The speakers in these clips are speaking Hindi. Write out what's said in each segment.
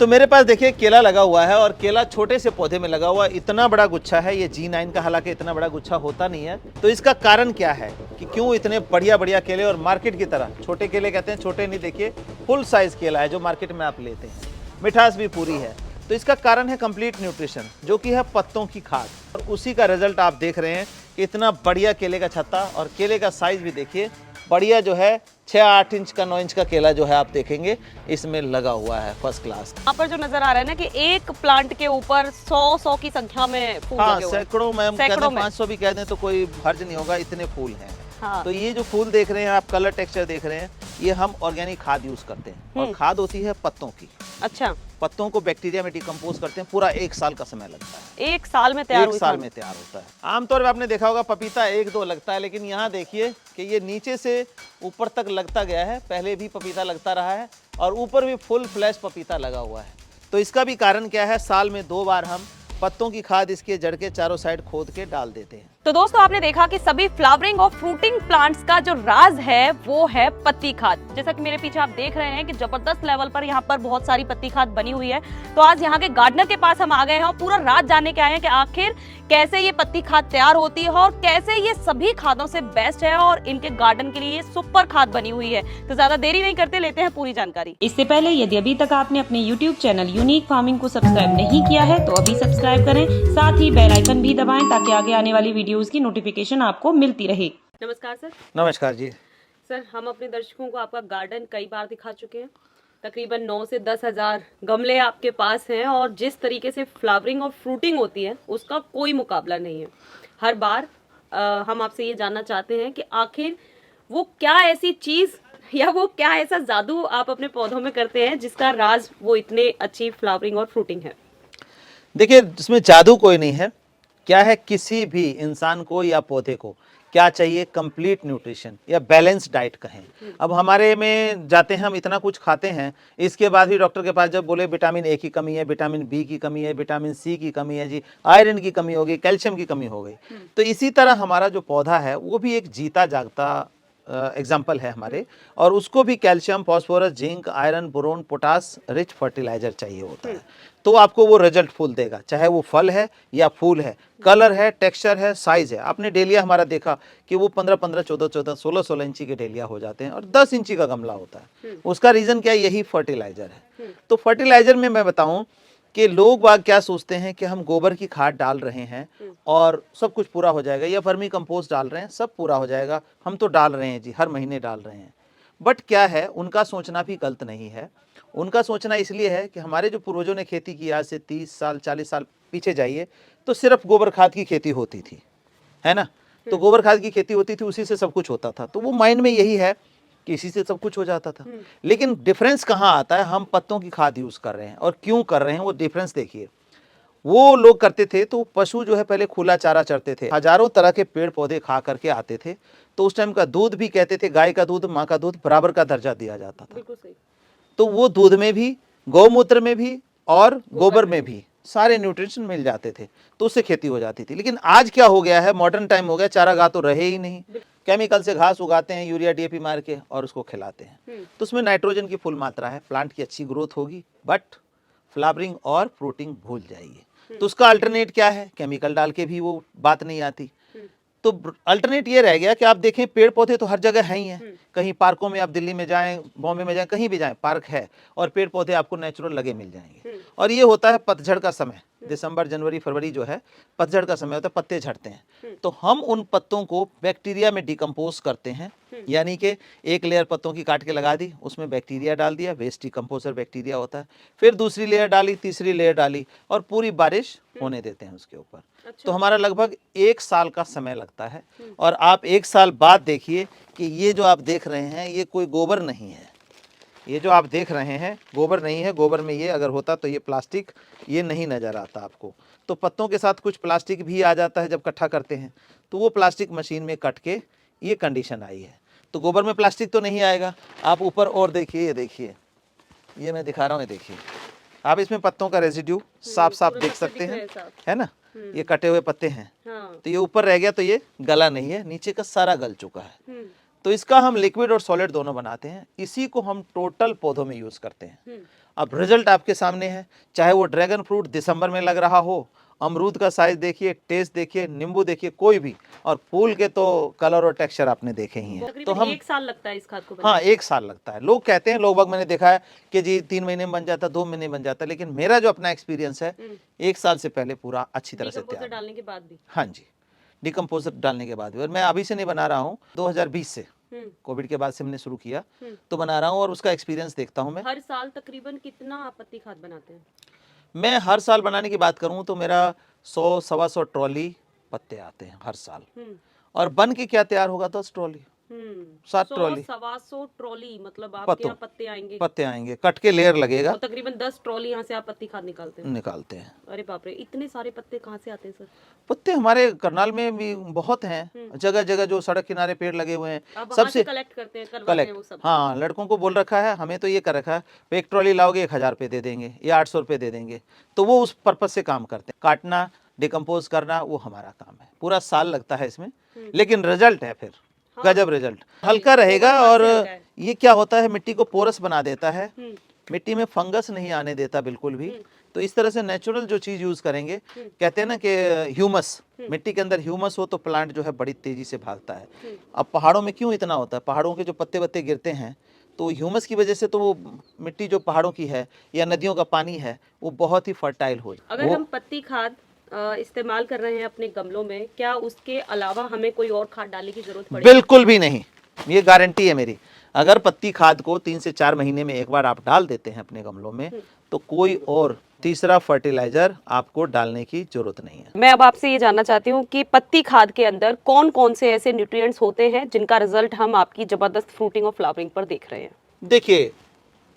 तो मेरे पास देखिए केला लगा हुआ है और केला छोटे से पौधे में लगा हुआ है। इतना बड़ा गुच्छा है, ये G9 का, हालांकि इतना बड़ा गुच्छा होता नहीं है। तो इसका कारण क्या है कि क्यों इतने बढ़िया बढ़िया केले और मार्केट की तरह छोटे केले कहते हैं, छोटे नहीं, देखिए फुल साइज केला है जो मार्केट में आप लेते हैं, मिठास भी पूरी है। तो इसका कारण है कंप्लीट न्यूट्रिशन, जो कि है पत्तों की खाद, और उसी का रिजल्ट आप देख रहे हैं कि इतना बढ़िया केले का छत्ता, और केले का साइज भी देखिए बढ़िया, जो है 6-8 इंच का 9 इंच का केला जो है आप देखेंगे इसमें लगा हुआ है, फर्स्ट क्लास। यहाँ पर जो नजर आ रहा है ना कि एक प्लांट के ऊपर 100 की संख्या में फूल हाँ, लगे हुए हैं। सैकड़ों में, हम कहते सैकड़ों हैं में। 500 भी कह दें तो कोई हर्ज नहीं होगा, इतने फूल हैं। हाँ। तो ये जो फूल देख रहे हैं आप, कलर टेक्सचर देख रहे हैं, ये हम ऑर्गेनिक खाद यूज करते हैं, और खाद होती है पत्तों की। अच्छा, पत्तों को बैक्टीरिया में डिकम्पोज करते हैं, पूरा 1 साल का समय लगता है। 1 साल में तैयार 1 साल में तैयार होता है। आमतौर पर आपने देखा होगा पपीता 1-2 लगता है, लेकिन यहाँ देखिए कि ये नीचे से ऊपर तक लगता गया है। पहले भी पपीता लगता रहा है और ऊपर भी फुल फ्लैश पपीता लगा हुआ है। तो इसका भी कारण क्या है, साल में 2 बार हम पत्तों की खाद इसके जड़ के चारों साइड खोद के डाल देते हैं। तो दोस्तों, आपने देखा कि सभी फ्लावरिंग और फ्रूटिंग प्लांट्स का जो राज है वो है पत्ती खाद। जैसा कि मेरे पीछे आप देख रहे हैं कि जबरदस्त लेवल पर यहाँ पर बहुत सारी पत्ती खाद बनी हुई है। तो आज यहाँ के गार्डनर के पास हम आ गए हैं और पूरा राज जानने के आए हैं कि आखिर कैसे ये पत्ती खाद तैयार होती है और कैसे ये सभी खादों से बेस्ट है और इनके गार्डन के लिए ये सुपर खाद बनी हुई है। तो ज्यादा देरी नहीं करते, लेते हैं पूरी जानकारी। इससे पहले यदि अभी तक आपने अपने YouTube चैनल यूनिक फार्मिंग को सब्सक्राइब नहीं किया है तो अभी सब्सक्राइब करें, साथ ही बेल आइकन भी दबाएं ताकि आगे आने वाली वीडियोस की नोटिफिकेशन आपको मिलती रहे। नमस्कार सर। नमस्कार जी। सर, हम अपने दर्शकों को आपका गार्डन कई बार दिखा चुके हैं। तकरीबन 9 से 10 हजार गमले आपके पास हैं और जिस तरीके से फ्लावरिंग और फ्रूटिंग होती है उसका कोई मुकाबला नहीं है। हर बार हम आपसे ये जानना चाहते हैं कि आखिर वो क्या ऐसी चीज़ या वो क्या ऐसा जादू आप अपने पौधों में करते हैं जिसका राज वो इतने अच्छी फ्लावरिंग और फ्रूटिंग है। देखिए, इसमें जादू कोई नहीं है। क्या है, किसी भी इंसान को या पौधे को क्या चाहिए, कंप्लीट न्यूट्रिशन या बैलेंस डाइट कहें। अब हमारे में जाते हैं, हम इतना कुछ खाते हैं, इसके बाद भी डॉक्टर के पास जब बोले विटामिन ए की कमी है, विटामिन बी की कमी है, विटामिन सी की कमी है जी, आयरन की कमी हो गई, कैल्शियम की कमी हो गई। तो इसी तरह हमारा जो पौधा है वो भी एक जीता जागता एग्जाम्पल है हमारे, और उसको भी calcium, phosphorus, zinc, iron, boron, potash rich fertiliser चाहिए होता है। तो आपको वो रिजल्ट फुल देगा, चाहे वो फल है या फूल है, कलर है, टेक्सचर है, साइज है। आपने डेलिया हमारा देखा कि वो 15-15, 14-14, 16-16 इंची के डेलिया हो जाते हैं और 10 इंची का गमला होता है। उसका रीजन क्या है, यही फर्टिलाइजर है। तो फर्टिलाइजर में मैं बताऊं कि लोग बाग क्या सोचते हैं कि हम गोबर की खाद डाल रहे हैं और सब कुछ पूरा हो जाएगा, या वर्मी कंपोस्ट डाल रहे हैं सब पूरा हो जाएगा, हम तो डाल रहे हैं जी, हर महीने डाल रहे हैं। बट क्या है, उनका सोचना भी गलत नहीं है। उनका सोचना इसलिए है कि हमारे जो पूर्वजों ने खेती की, आज से 30 साल 40 साल पीछे जाइए तो सिर्फ गोबर खाद की खेती होती थी, है ना। तो गोबर खाद की खेती होती थी, उसी से सब कुछ होता था। तो वो माइंड में यही है कि इसी से सब कुछ हो जाता था। लेकिन डिफरेंस कहाँ आता है, हम पत्तों की खाद यूज कर रहे हैं और क्यों कर रहे हैं, वो डिफरेंस देखिए। वो लोग करते थे तो पशु जो है पहले खुला चारा चरते थे, हजारों तरह के पेड़ पौधे खा करके आते थे। तो उस टाइम का दूध भी कहते थे, गाय का दूध, माँ का दूध बराबर का दर्जा दिया जाता था। बिल्कुल सही। तो वो दूध में भी, गौमूत्र में भी और गोबर में भी सारे न्यूट्रिशन मिल जाते थे, तो उससे खेती हो जाती थी। लेकिन आज क्या हो गया है, मॉडर्न टाइम हो गया, चारागाह तो रहे ही नहीं, केमिकल से घास उगाते हैं, यूरिया डीएपी मार के, और उसको खिलाते हैं। तो उसमें नाइट्रोजन की फुल मात्रा है, प्लांट की अच्छी ग्रोथ होगी, बट फ्लावरिंग और फ्रूटिंग भूल जाइए। तो उसका अल्टरनेट क्या है, केमिकल डाल के भी वो बात नहीं आती। तो अल्टरनेट ये रह गया कि आप देखें पेड़ पौधे तो हर जगह है ही हैं। कहीं पार्कों में, आप दिल्ली में जाएं, बॉम्बे में जाएं, कहीं भी जाएं, पार्क है और पेड़ पौधे आपको नेचुरल लगे मिल जाएंगे। और ये होता है पतझड़ का समय, दिसंबर, जनवरी, फरवरी जो है पतझड़ का समय होता है, पत्ते झड़ते हैं। तो हम उन पत्तों को बैक्टीरिया में डिकम्पोज करते हैं, यानी कि एक लेयर पत्तों की काट के लगा दी, उसमें बैक्टीरिया डाल दिया, वेस्ट डिकम्पोजर बैक्टीरिया होता है, फिर दूसरी लेयर डाली, तीसरी लेयर डाली, और पूरी बारिश होने देते हैं उसके ऊपर। तो हमारा लगभग 1 साल का समय लगता है। और आप 1 साल बाद देखिए कि ये जो आप देख रहे हैं ये कोई गोबर नहीं है, ये जो आप देख रहे हैं गोबर नहीं है। गोबर में ये अगर होता तो ये प्लास्टिक ये नहीं नज़र आता आपको। तो पत्तों के साथ कुछ प्लास्टिक भी आ जाता है जब इकट्ठा करते हैं, तो वो प्लास्टिक मशीन में कट के ये कंडीशन आई है। तो गोबर में प्लास्टिक तो नहीं आएगा। आप ऊपर और देखिए, ये देखिए, ये मैं दिखा रहा हूँ, ये देखिए, आप इसमें पत्तों का रेजिड्यू साफ साफ देख सकते हैं, है ना। ये कटे हुए पत्ते हैं। तो ये ऊपर रह गया, तो ये गला नहीं है, नीचे का सारा गल चुका है। तो इसका हम लिक्विड और सॉलिड दोनों बनाते हैं, इसी को हम टोटल पौधों में यूज करते हैं। अब रिजल्ट आपके सामने है, चाहे वो ड्रैगन फ्रूट दिसंबर में लग रहा हो, अमरूद का साइज देखिए, टेस्ट देखिए, नींबू देखिए, कोई भी, और फूल के तो कलर और टेक्सचर आपने देखे ही हैं। तो तकरीबन हम 1 साल लगता है इस खाद को बनाने हाँ 1 साल लगता है। लोग कहते हैं, लोग बाग मैंने देखा है कि जी 3 महीने में बन जाता, 2 महीने में बन जाता, लेकिन मेरा जो अपना एक्सपीरियंस है 1 साल से पहले पूरा अच्छी तरह से डिकम्पोजर तैयार। डालने के बाद भी। हाँ जी, डिकम्पोजर डालने के बाद भी। और मैं अभी से नहीं बना रहा हूँ, 2020 से, कोविड के बाद से हमने शुरू किया तो बना रहा हूँ, और उसका एक्सपीरियंस देखता हूँ मैं। हर साल तकरीबन कितना आप पत्ती खाद बनाते हैं? मैं हर साल बनाने की बात करूँ तो मेरा 100-125 ट्रॉली पत्ते आते हैं हर साल। और बन के क्या तैयार होगा? 10 ट्रॉली, 7 ट्रॉली 100-125 ट्रॉली, मतलब आपके पत्तों यहाँ पत्ते आएंगे पत्ते आएंगे, कट के लेयर लगेगा, और तकरीबन 10 ट्रॉली यहाँ से आप पत्ती खाद निकालते हैं। निकालते हैं। अरे बाप रे, इतने सारे पत्ते कहाँ से आते हैं सर? पत्ते हमारे करनाल में भी बहुत हैं, जगह जगह जो सड़क किनारे पेड़ लगे हुए हैं, आप वहाँ सबसे से कलेक्ट करते हैं, करवाते हैं वो सब? हाँ, लड़कों को बोल रखा है, हमें तो ये कर रखा है, एक ट्रॉली लाओगे 1000 रुपये दे देंगे या 800 रुपये दे देंगे, तो वो उस पर्पज से काम करते हैं। काटना, डिकम्पोज करना, वो हमारा काम है। पूरा साल लगता है इसमें, लेकिन रिजल्ट है फिर गजब रिजल्ट। हल्का रहेगा, और ये क्या होता है, मिट्टी को पोरस बना देता है, मिट्टी में फंगस नहीं आने देता बिल्कुल भी। तो इस तरह से नेचुरल जो चीज यूज करेंगे, कहते हैं ना कि ह्यूमस, मिट्टी के अंदर ह्यूमस हो तो प्लांट जो है बड़ी तेजी से भागता है। अब पहाड़ों में क्यों इतना होता है? पहाड़ों के जो पत्ते वत्ते गिरते हैं तो ह्यूमस की वजह से, तो वो मिट्टी जो पहाड़ों की है या नदियों का पानी है वो बहुत ही फर्टाइल हो जाए। अगर हम पत्ती खाद इस्तेमाल कर रहे हैं अपने गमलों में, क्या उसके अलावा हमें कोई और खाद डालने की जरूरत पड़ेगी? बिल्कुल भी नहीं, ये गारंटी है मेरी। अगर पत्ती खाद को 3 से 4 महीने में एक बार आप डाल देते हैं अपने गमलों में, तो कोई और तीसरा फर्टिलाइजर आपको डालने की जरूरत नहीं है। मैं अब आपसे ये जानना चाहती हूँ कि पत्ती खाद के अंदर कौन कौन से ऐसे न्यूट्रिएंट्स होते हैं जिनका रिजल्ट हम आपकी जबरदस्त फ्रूटिंग और फ्लावरिंग पर देख रहे हैं? देखिए,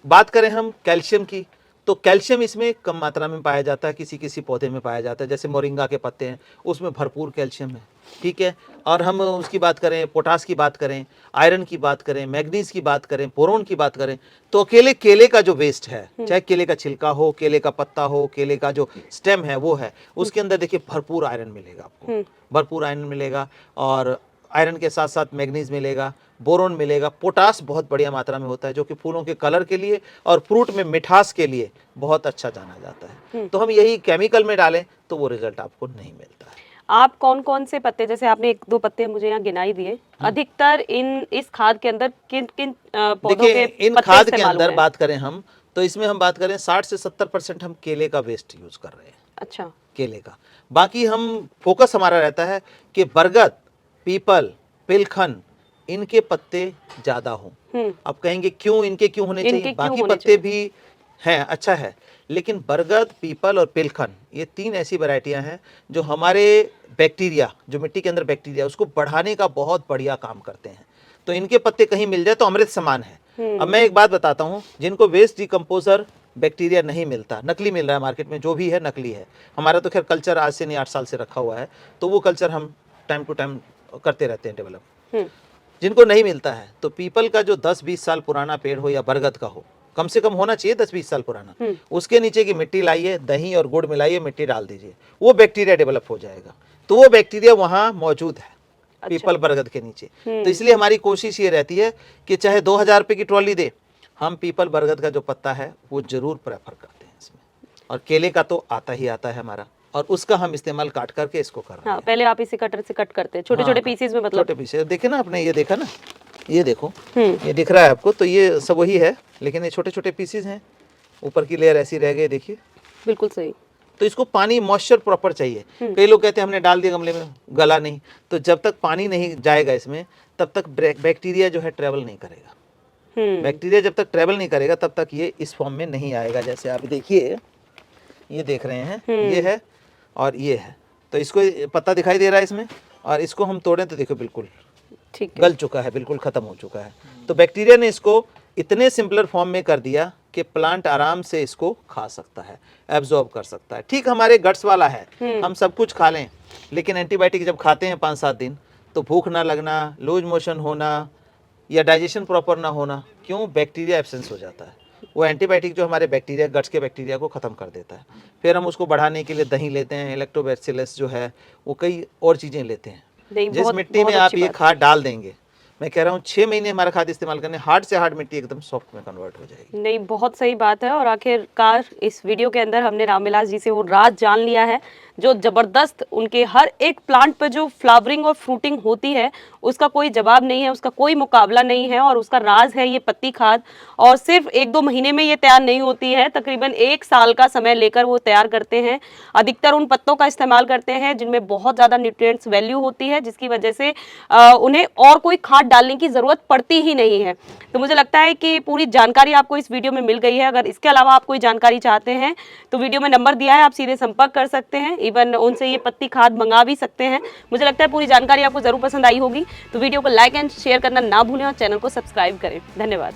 बात करें हम कैल्शियम की, तो कैल्शियम इसमें कम मात्रा में पाया जाता है, किसी किसी पौधे में पाया जाता है, जैसे मोरिंगा के पत्ते हैं उसमें भरपूर कैल्शियम है, ठीक है। और हम उसकी बात करें, पोटास की बात करें, आयरन की बात करें, मैग्नीज की बात करें, बोरोन की बात करें, तो अकेले केले का जो वेस्ट है, चाहे केले का छिलका हो, केले का पत्ता हो, केले का जो स्टेम है वो है, उसके अंदर देखिए भरपूर आयरन मिलेगा आपको, भरपूर आयरन मिलेगा। और आयरन के साथ साथ मैग्नीज मिलेगा, बोरोन मिलेगा, पोटास बहुत बढ़िया मात्रा में होता है, जो कि फूलों के कलर के लिए और फ्रूट में मिठास के लिए बहुत अच्छा जाना जाता है। तो हम यही केमिकल में डालें तो वो रिजल्ट आपको नहीं मिलता है। आप कौन कौन से पत्ते, जैसे आपने 1-2 पत्ते मुझे यहाँ गिनाई दिए, अधिकतर इस खाद के अंदर किन किन पौधों के देखिए, इन पत्ते खाद के इस्तेमाल अंदर हुए हैं? बात करें हम, तो इसमें हम बात करें 60 से 70% हम केले का वेस्ट यूज कर रहे हैं। अच्छा, केले का। बाकी हम फोकस हमारा रहता है कि बरगद, पीपल, पिलखन, इनके पत्ते ज्यादा हों। अब कहेंगे क्यों, इनके क्यों होने इनके चाहिए? क्यों बाकी होने पत्ते भी हैं, अच्छा है, लेकिन बरगद, पीपल और पिलखन, ये 3 ऐसी वैरायटियां हैं जो हमारे बैक्टीरिया, जो मिट्टी के अंदर बैक्टीरिया, उसको बढ़ाने का बहुत बढ़िया काम करते हैं। तो इनके पत्ते कहीं मिल जाए तो अमृत समान है। अब मैं एक बात बताता हूँ, जिनको वेस्ट डिकम्पोजर बैक्टीरिया नहीं मिलता, नकली मिल रहा है मार्केट में, जो भी है नकली है। हमारा तो खैर कल्चर आज से नहीं 8 साल से रखा हुआ है, तो वो कल्चर हम टाइम टू टाइम करते रहते हैं डेवलप। जिनको नहीं मिलता है, तो पीपल का जो 10-20 साल पुराना पेड़ हो या बरगद का हो, कम से कम होना चाहिए 10-20 साल पुराना, उसके नीचे की मिट्टी लाइए, दही और गुड़ मिलाइए, मिट्टी डाल दीजिए, वो बैक्टीरिया डेवलप हो जाएगा। तो वो बैक्टीरिया वहाँ मौजूद है, पीपल बरगद के नीचे। तो इसलिए हमारी कोशिश ये रहती है कि चाहे 2000 रुपये की ट्रॉली दे, हम पीपल बरगद का जो पत्ता है वो जरूर प्रेफर करते हैं इसमें। और केले का तो आता ही आता है हमारा, और उसका हम इस्तेमाल काट करके इसको कर रहे हैं। हाँ, पहले आप इसे कटर से कट करते हैं, छोटे छोटे पीसेस में, मतलब छोटे पीसेस। देखे ना आपने, ये देखा ना, ये देखो, ये दिख रहा है आपको, तो ये सब वही है, लेकिन ये छोटे छोटे पीसेस हैं, ऊपर की लेयर ऐसी रह गई, देखिए बिल्कुल सही। तो इसको पानी, मॉइस्चर प्रॉपर चाहिए। कई लोग कहते हैं हमने डाल दिया गमले में, गला नहीं, तो जब तक पानी नहीं जाएगा इसमें, तब तक बैक्टीरिया जो है ट्रेवल नहीं करेगा। बैक्टीरिया जब तक ट्रेवल नहीं करेगा तब तक ये इस फॉर्म में नहीं आएगा। जैसे आप देखिए, ये देख रहे हैं, ये है और ये है, तो इसको पत्ता दिखाई दे रहा है इसमें, और इसको हम तोड़ें तो देखो बिल्कुल ठीक है, गल चुका है, बिल्कुल खत्म हो चुका है। तो बैक्टीरिया ने इसको इतने सिंपलर फॉर्म में कर दिया कि प्लांट आराम से इसको खा सकता है, एब्जॉर्ब कर सकता है। ठीक हमारे गट्स वाला है, हम सब कुछ खा लें, लेकिन एंटीबायोटिक जब खाते हैं 5-7 दिन, तो भूख ना लगना, लूज मोशन होना या डाइजेशन प्रॉपर ना होना, क्यों? बैक्टीरिया एब्सेंस हो जाता है। वो एंटीबायोटिक जो हमारे बैक्टीरिया, गट्स के बैक्टीरिया को ख़त्म कर देता है। फिर हम उसको बढ़ाने के लिए दही लेते हैं, इलेक्ट्रोबैसिलस जो है वो, कई और चीज़ें लेते हैं। जिस मिट्टी में आप ये खाद डाल देंगे, मैं कह रहा हूँ 6 महीने हमारा खाद इस्तेमाल करने, हार्ड से हार्ड मिट्टी एकदम सॉफ्ट में कन्वर्ट हो जाएगी। नहीं, बहुत सही बात है। और आखिरकार इस वीडियो के अंदर हमने रामविलास जी से वो राज जान लिया है जो जबरदस्त, उनके हर एक प्लांट पे जो फ्लावरिंग और फ्रूटिंग होती है उसका कोई जवाब नहीं है, उसका कोई मुकाबला नहीं है। और उसका राज है ये पत्ती खाद। और सिर्फ 1-2 महीने में ये तैयार नहीं होती है, तकरीबन 1 साल का समय लेकर वो तैयार करते हैं। अधिकतर उन पत्तों का इस्तेमाल करते हैं जिनमें बहुत ज़्यादा न्यूट्रिएंट्स वैल्यू होती है, जिसकी वजह से उन्हें और कोई खाद डालने की ज़रूरत पड़ती ही नहीं है। तो मुझे लगता है कि पूरी जानकारी आपको इस वीडियो में मिल गई है। अगर इसके अलावा आप कोई जानकारी चाहते हैं तो वीडियो में नंबर दिया है, आप सीधे संपर्क कर सकते हैं। इवन उनसे ये पत्ती खाद मंगा भी सकते हैं। मुझे लगता है पूरी जानकारी आपको ज़रूर पसंद आई होगी। तो वीडियो को लाइक एंड शेयर करना ना भूलें और चैनल को सब्सक्राइब करें। धन्यवाद।